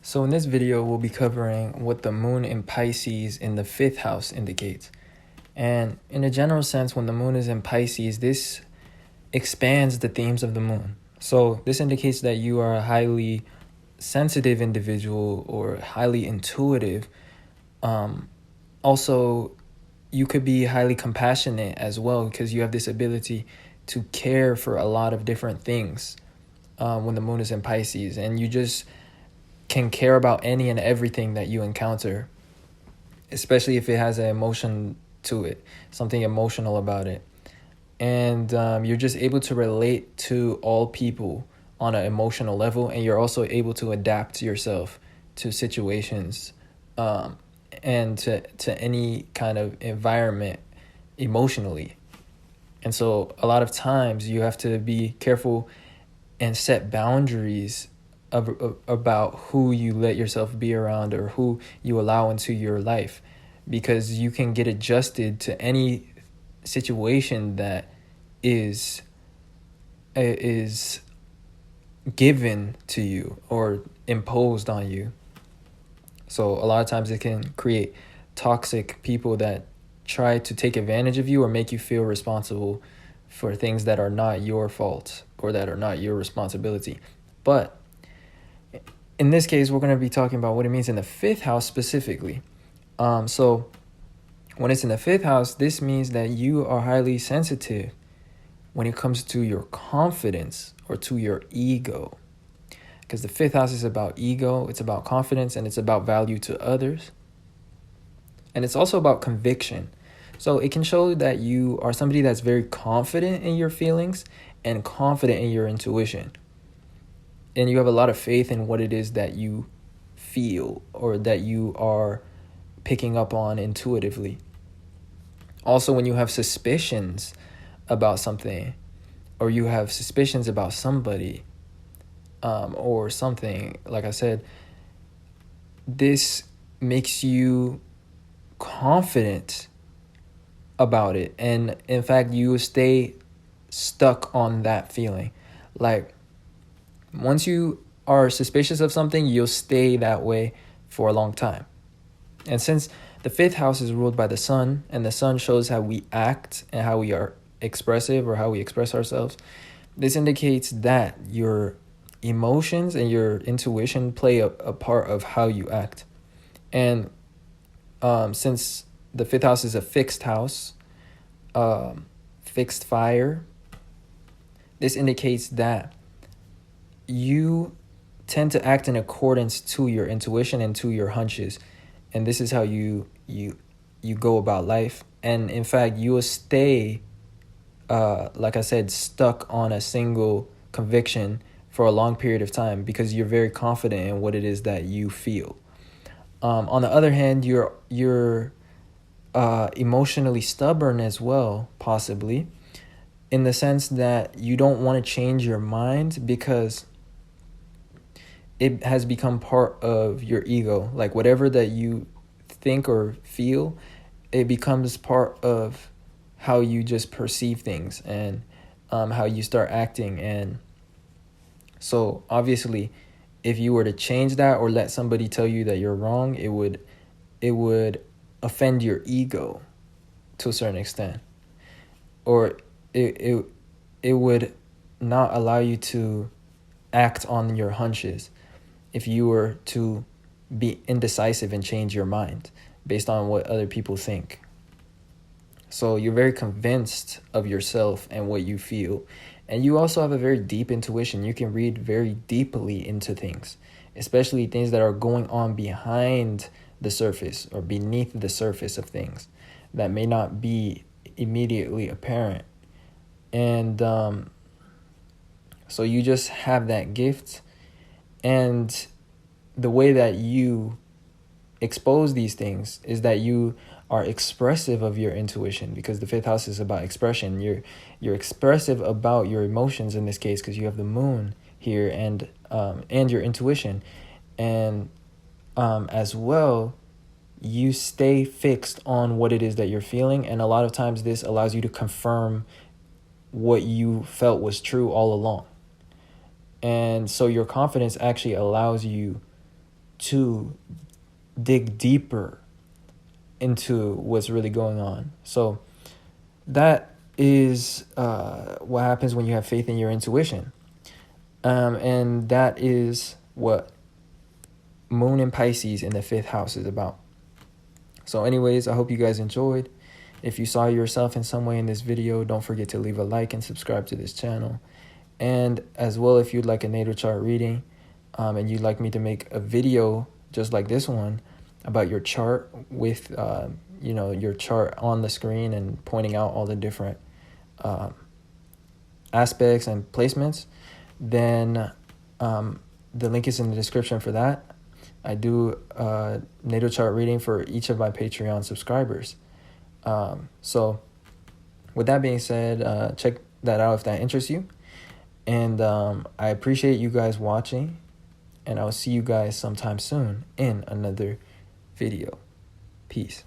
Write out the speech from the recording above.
So in this video, we'll be covering what the moon in Pisces in the 5th house indicates. And in a general sense, when the moon is in Pisces, this expands the themes of the moon. So this indicates that you are a highly sensitive individual or highly intuitive. Also, you could be highly compassionate as well because you have this ability to care for a lot of different things when the moon is in Pisces. And you just can care about any and everything that you encounter, especially if it has an emotion to it, something emotional about it. And you're just able to relate to all people on an emotional level, and you're also able to adapt yourself to situations and to any kind of environment emotionally. And so a lot of times you have to be careful and set boundaries about who you let yourself be around or who you allow into your life, because you can get adjusted to any situation that is given to you or imposed on you. So a lot of times it can create toxic people that try to take advantage of you or make you feel responsible for things that are not your fault or that are not your responsibility. But in this case, we're going to be talking about what it means in the 5th house specifically. So when it's in the 5th house, this means that you are highly sensitive when it comes to your confidence or to your ego. Because the 5th house is about ego, it's about confidence, and it's about value to others. And it's also about conviction. So it can show that you are somebody that's very confident in your feelings and confident in your intuition. And you have a lot of faith in what it is that you feel or that you are picking up on intuitively. Also, when you have suspicions about something, or you have suspicions about somebody or something, like I said, this makes you confident about it. And in fact, you stay stuck on that feeling. Like, once you are suspicious of something, you'll stay that way for a long time. And since the 5th house is ruled by the sun, and the sun shows how we act and how we are expressive or how we express ourselves, this indicates that your emotions and your intuition play a part of how you act. And since the 5th house is a fixed house, fixed fire, this indicates that you tend to act in accordance to your intuition and to your hunches. And this is how you go about life. And in fact, you will stay, like I said, stuck on a single conviction for a long period of time because you're very confident in what it is that you feel. On the other hand, you're emotionally stubborn as well, possibly, in the sense that you don't want to change your mind because it has become part of your ego. Like whatever that you think or feel, it becomes part of how you just perceive things and how you start acting. And so obviously, if you were to change that or let somebody tell you that you're wrong, it would offend your ego to a certain extent, or it would not allow you to act on your hunches if you were to be indecisive and change your mind based on what other people think. So you're very convinced of yourself and what you feel. And you also have a very deep intuition. You can read very deeply into things, especially things that are going on behind the surface or beneath the surface of things that may not be immediately apparent. And so you just have that gift. And the way that you expose these things is that you are expressive of your intuition, because the 5th house is about expression. You're expressive about your emotions in this case because you have the moon here and your intuition. And as well, you stay fixed on what it is that you're feeling. And a lot of times this allows you to confirm what you felt was true all along. And so your confidence actually allows you to dig deeper into what's really going on. So that is what happens when you have faith in your intuition. And that is what Moon in Pisces in the 5th house is about. So anyways, I hope you guys enjoyed. If you saw yourself in some way in this video, don't forget to leave a like and subscribe to this channel. And as well, if you'd like a natal chart reading, and you'd like me to make a video just like this one about your chart with your chart on the screen and pointing out all the different aspects and placements, then the link is in the description for that. I do a natal chart reading for each of my Patreon subscribers. So with that being said, check that out if that interests you. And I appreciate you guys watching, and I'll see you guys sometime soon in another video. Peace.